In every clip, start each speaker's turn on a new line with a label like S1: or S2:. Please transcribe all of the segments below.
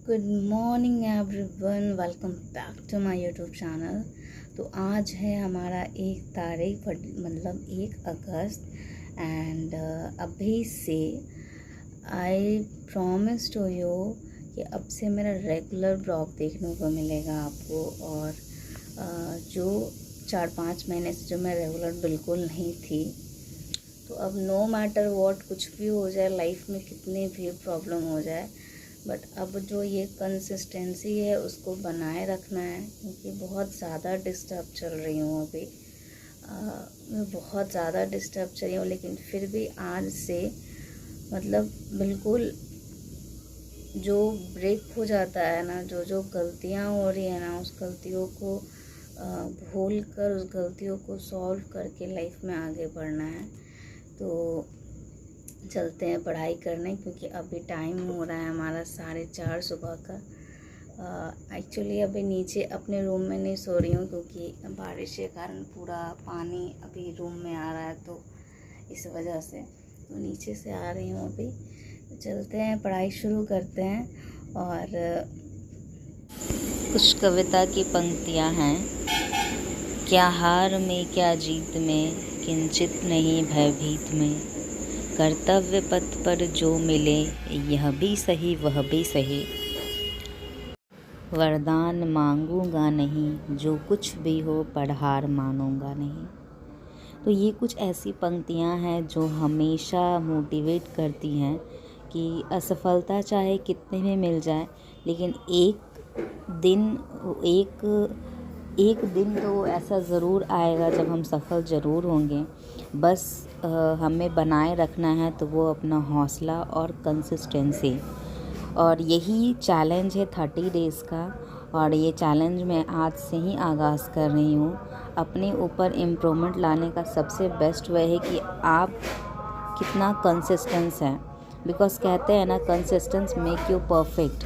S1: Good morning everyone, welcome back to my YouTube channel. तो आज है हमारा 1 तारीख मतलब 1 अगस्त एंड अभी से आई प्रॉमिस टू यू कि अब से मेरा रेगुलर ब्लॉग देखने को मिलेगा आपको। और जो 4-5 महीने से जो मैं रेगुलर बिल्कुल नहीं थी, तो अब नो मैटर व्हाट कुछ भी हो जाए लाइफ में, कितनी भी प्रॉब्लम हो जाए, बट अब जो ये कंसिस्टेंसी है उसको बनाए रखना है, क्योंकि बहुत ज़्यादा डिस्टर्ब चल रही हूँ अभी। मैं बहुत ज़्यादा डिस्टर्ब चल रही हूँ, लेकिन फिर भी आज से मतलब बिल्कुल जो ब्रेक हो जाता है ना, जो जो गलतियाँ हो रही है ना, उस गलतियों को भूल कर, उस गलतियों को सॉल्व करके लाइफ में आगे बढ़ना है। तो चलते हैं पढ़ाई करने, क्योंकि अभी टाइम हो रहा है हमारा 4:30 सुबह का। एक्चुअली अभी नीचे अपने रूम में नहीं सो रही हूँ, क्योंकि बारिश के कारण पूरा पानी अभी रूम में आ रहा है, तो इस वजह से तो नीचे से आ रही हूँ अभी। तो चलते हैं पढ़ाई शुरू करते हैं। और कुछ कविता की पंक्तियाँ हैं। क्या हार में क्या जीत में, किंचित नहीं भयभीत में, कर्तव्य पथ पर जो मिले, यह भी सही वह भी सही, वरदान मांगूंगा नहीं, जो कुछ भी हो पर हार मानूंगा नहीं। तो ये कुछ ऐसी पंक्तियां हैं जो हमेशा मोटिवेट करती हैं कि असफलता चाहे कितने में मिल जाए, लेकिन दिन एक दिन तो ऐसा ज़रूर आएगा जब हम सफल ज़रूर होंगे। बस हमें बनाए रखना है तो वो अपना हौसला और कंसिस्टेंसी। और यही चैलेंज है 30 डेज़ का। और ये चैलेंज मैं आज से ही आगाज़ कर रही हूँ। अपने ऊपर इम्प्रूवमेंट लाने का सबसे बेस्ट वे है कि आप कितना कंसिस्टेंस हैं, बिकॉज कहते हैं ना, कंसिस्टेंस मेक यू परफेक्ट।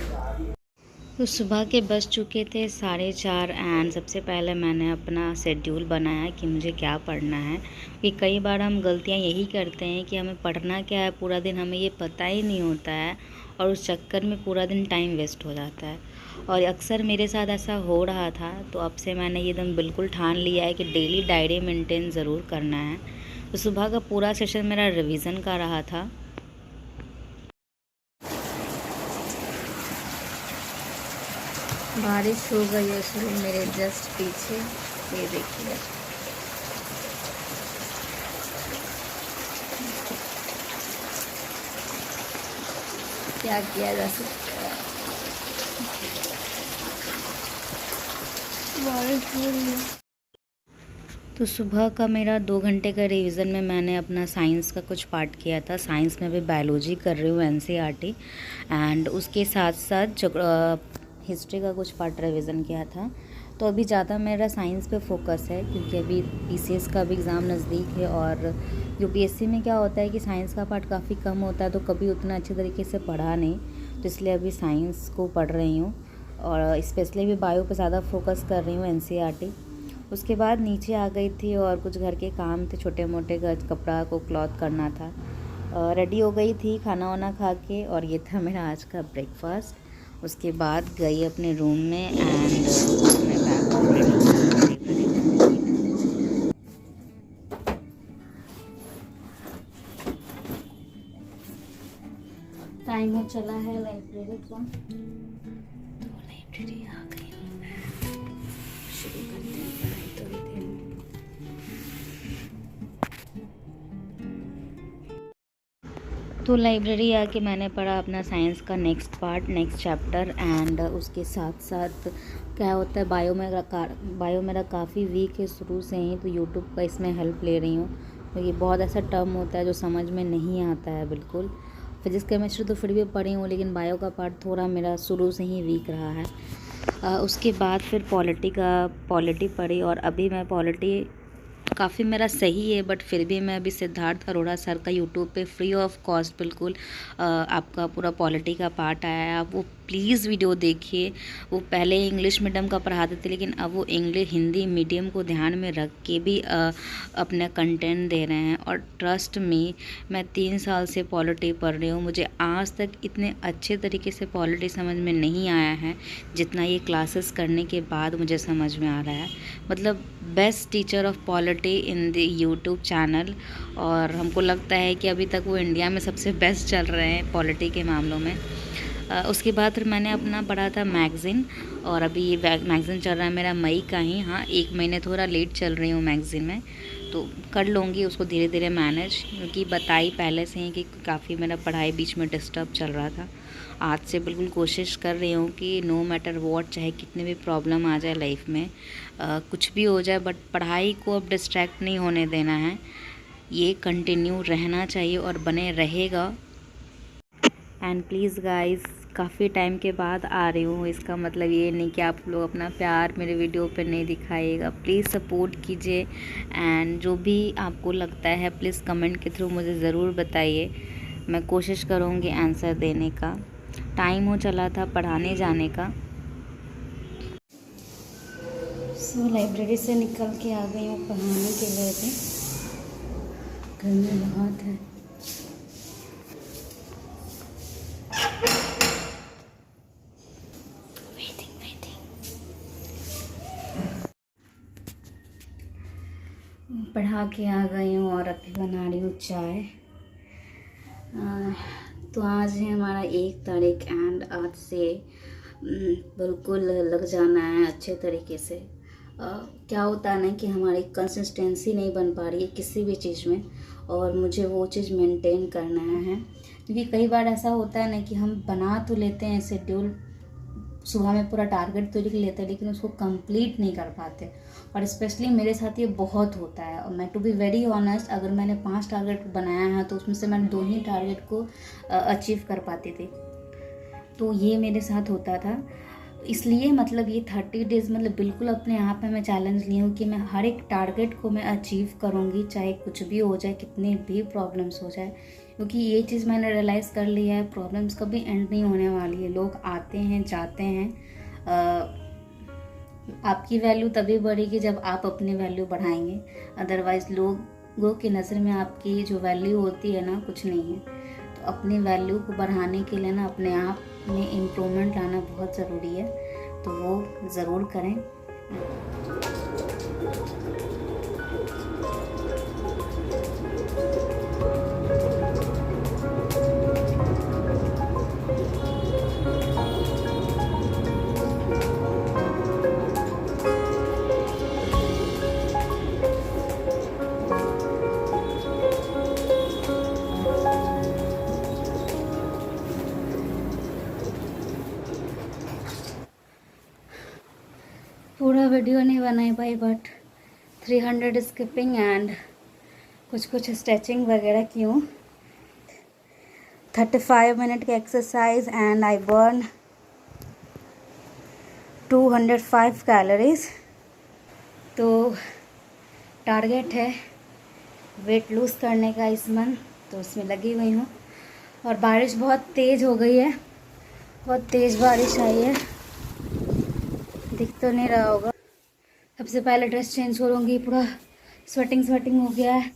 S1: तो सुबह के बज चुके थे 4:30 एंड सबसे पहले मैंने अपना शेड्यूल बनाया कि मुझे क्या पढ़ना है। कि कई बार हम गलतियां यही करते हैं कि हमें पढ़ना क्या है पूरा दिन, हमें ये पता ही नहीं होता है, और उस चक्कर में पूरा दिन टाइम वेस्ट हो जाता है। और अक्सर मेरे साथ ऐसा हो रहा था, तो अब से मैंने ये एकदम बिल्कुल ठान लिया है कि डेली डायरी मेंटेन ज़रूर करना है। तो सुबह का पूरा सेशन मेरा रिविज़न का रहा था। बारिश हो गई है शुरू मेरे जस्ट पीछे, ये देखिए। क्या किया जा सकता है, बारिश हो रही है। तो सुबह का मेरा 2 घंटे का रिवीजन में मैंने अपना साइंस का कुछ पार्ट किया था। साइंस में भी बायोलॉजी कर रही हूँ, एनसीईआरटी, एंड उसके साथ साथ हिस्ट्री का कुछ पार्ट रिवीजन किया था। तो अभी ज़्यादा मेरा साइंस पे फोकस है, क्योंकि अभी पीसीएस का भी एग्ज़ाम नज़दीक है। और यूपीएससी में क्या होता है कि साइंस का पार्ट काफ़ी कम होता है, तो कभी उतना अच्छे तरीके से पढ़ा नहीं, तो इसलिए अभी साइंस को पढ़ रही हूँ। और स्पेशली भी बायो पे ज़्यादा फोकस कर रही हूँ, एनसीईआरटी। उसके बाद नीचे आ गई थी और कुछ घर के काम थे, छोटे मोटे घर, कपड़ा को क्लॉथ करना था। रेडी हो गई थी खाना वाना खा के, और ये था मेरा आज का ब्रेकफास्ट। उसके बाद गई अपने रूम में एंड मैं टाइम हो चला है लाइब्रेरी का, तो लाइब्रेरी आ गई हूँ मैं। शुरू करते हैं पढ़ाई थोड़ी देर में। तो लाइब्रेरी आके मैंने पढ़ा अपना साइंस का next part, next chapter. And उसके साथ साथ क्या होता है, बायो मेरा काफ़ी वीक है शुरू से ही, तो यूट्यूब का इसमें हेल्प ले रही हूँ। तो ये बहुत ऐसा टर्म होता है जो समझ में नहीं आता है बिल्कुल। फिजिक्स केमिस्ट्री तो फिर भी पढ़ी हूँ, लेकिन बायो का पार्ट थोड़ा मेरा शुरू से ही वीक रहा है। उसके बाद फिर पॉलिटी पढ़ी, और अभी मैं पॉलिटी काफ़ी मेरा सही है, बट फिर भी मैं अभी सिद्धार्थ अरोड़ा सर का यूट्यूब पे फ्री ऑफ कॉस्ट बिल्कुल आपका पूरा पॉलिटी का पार्ट आया है, आप वो प्लीज़ वीडियो देखिए। वो पहले इंग्लिश मीडियम का पढ़ाते थे, लेकिन अब वो इंग्लिश हिंदी मीडियम को ध्यान में रख के भी अपना कंटेंट दे रहे हैं। और ट्रस्ट मी, मैं 3 साल से पॉलिटी पढ़ रही हूँ, मुझे आज तक इतने अच्छे तरीके से पॉलिटी समझ में नहीं आया है जितना ये क्लासेस करने के बाद मुझे समझ में आ रहा है। मतलब best teacher of polity in the YouTube channel, और हमको लगता है कि अभी तक वो इंडिया में सबसे बेस्ट चल रहे हैं पॉलिटी के मामलों में। उसके बाद फिर मैंने अपना पढ़ा था मैगज़ीन, और अभी ये मैगज़ीन चल रहा है मेरा मई का ही। हाँ, 1 महीने थोड़ा लेट चल रही हूँ मैगज़ीन में, तो कर लूँगी उसको धीरे धीरे मैनेज, क्योंकि बताई पहले से ही कि काफ़ी मेरा पढ़ाई बीच में डिस्टर्ब चल रहा था। आज से बिल्कुल कोशिश कर रही हूँ कि नो मैटर वॉट, चाहे कितने भी प्रॉब्लम आ जाए लाइफ में, कुछ भी हो जाए, बट पढ़ाई को अब डिस्ट्रैक्ट नहीं होने देना है। ये कंटिन्यू रहना चाहिए और बने रहेगा। एंड प्लीज़ गाइस, काफ़ी टाइम के बाद आ रही हूँ, इसका मतलब ये नहीं कि आप लोग अपना प्यार मेरे वीडियो पे नहीं दिखाइएगा। प्लीज़ सपोर्ट कीजिए, एंड जो भी आपको लगता है प्लीज़ कमेंट के थ्रू मुझे ज़रूर बताइए। मैं कोशिश करूँगी आंसर देने का। टाइम हो चला था पढ़ाने जाने का। लाइब्रेरी से निकल के आ गई हूँ पढ़ाने के लिए भी। गर्मी बहुत है। पढ़ा के आ गई हूँ और अभी बना रही हूँ चाय। तो आज है हमारा 1 तारीख, एंड आज से बिल्कुल लग जाना है अच्छे तरीके से। क्या होता है ना कि हमारी कंसिस्टेंसी नहीं बन पा रही है किसी भी चीज़ में, और मुझे वो चीज़ मेंटेन करना है। क्योंकि कई बार ऐसा होता है ना कि हम बना तो लेते हैं शेड्यूल, सुबह में पूरा टारगेट तो लिख लेते हैं, लेकिन उसको कंप्लीट नहीं कर पाते। और स्पेशली मेरे साथ ये बहुत होता है। और मैं टू बी वेरी ऑनेस्ट, अगर मैंने 5 टारगेट बनाया है तो उसमें से मैं 2 ही टारगेट को अचीव कर पाती थी। तो ये मेरे साथ होता था। इसलिए मतलब ये 30 डेज़ मतलब बिल्कुल अपने आप में मैं चैलेंज ली हूँ कि मैं हर एक टारगेट को मैं अचीव करूँगी, चाहे कुछ भी हो जाए, कितने भी प्रॉब्लम्स हो जाए। क्योंकि ये चीज़ मैंने रियलाइज़ कर लिया है, प्रॉब्लम्स कभी एंड नहीं होने वाली है। लोग आते हैं जाते हैं। आपकी वैल्यू तभी बढ़ेगी जब आप अपनी वैल्यू बढ़ाएंगे, अदरवाइज़ लोगों की नज़र में आपकी जो वैल्यू होती है ना, कुछ नहीं है। तो अपनी वैल्यू को बढ़ाने के लिए ना अपने आप में इम्प्रूवमेंट लाना बहुत ज़रूरी है, तो वो ज़रूर करें। पूरा वीडियो नहीं बनाई पाई, बट 300 स्किपिंग एंड कुछ स्ट्रेचिंग वगैरह की हूँ। 35 मिनट की exercise and I burn 205 calories. तो टारगेट है वेट लूज़ करने का इस मंथ, तो उसमें लगी हुई हूँ। और बारिश बहुत तेज़ हो गई है, बहुत तेज़ बारिश आई है, दिख तो नहीं रहा होगा। सबसे पहले ड्रेस चेंज करूँगी, पूरा स्वेटिंग हो गया है।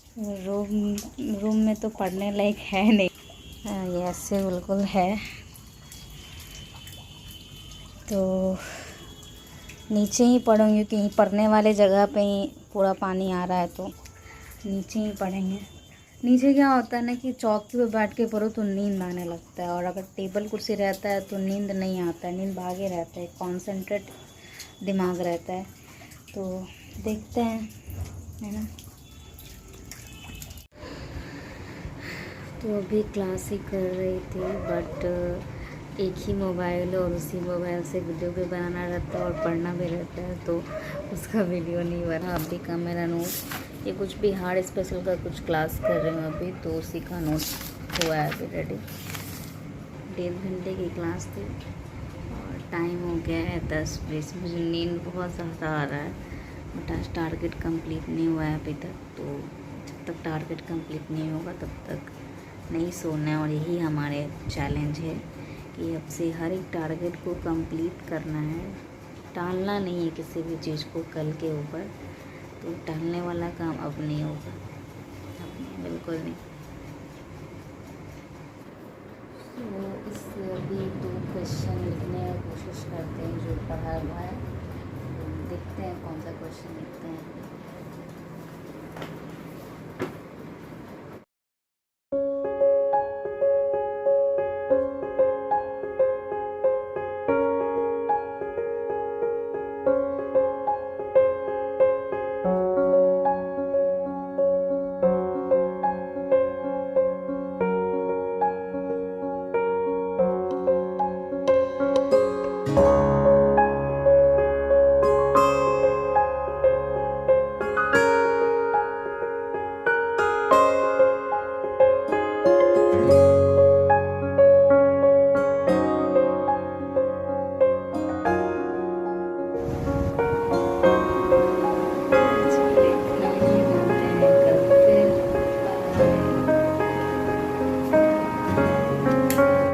S1: रूम में तो पढ़ने लायक है नहीं, ये ऐसे बिल्कुल है। तो नीचे ही पढ़ूँगी, क्योंकि पढ़ने वाले जगह पे ही पूरा पानी आ रहा है, तो नीचे ही पढ़ेंगे। नीचे क्या होता है ना कि चौकी पे बैठ के पढ़ो तो नींद आने लगता है, और अगर टेबल कुर्सी रहता है तो नींद नहीं आता है, नींद भागे रहता है, कॉन्सेंट्रेट दिमाग रहता है। तो देखते हैं, है ना। तो अभी क्लास ही कर रही थी, बट एक ही मोबाइल और उसी मोबाइल से वीडियो भी बनाना रहता है और पढ़ना भी रहता है, तो उसका वीडियो नहीं बना। अभी का मेरा नोट, ये कुछ बिहार स्पेशल का कुछ क्लास कर रही हूँ अभी, तो उसी का नोट हुआ है अभी रेडी। 1.5 घंटे की क्लास थी और टाइम हो गया है 10:20। मुझे नींद बहुत ज़्यादा आ रहा है, बट आज टारगेट कंप्लीट नहीं हुआ है अभी तक, तो जब तक टारगेट कंप्लीट नहीं होगा तब तक नहीं सोना है। और यही हमारे चैलेंज है कि अब से हर एक टारगेट को कंप्लीट करना है, टालना नहीं है किसी भी चीज़ को कल के ऊपर। तो टालने वाला काम अब नहीं होगा, अब नहीं, बिल्कुल नहीं। तो इस भी 2 क्वेश्चन लिखने की कोशिश करते हैं जो पढ़ा हुआ है, तो देखते हैं कौन सा क्वेश्चन लिखते हैं।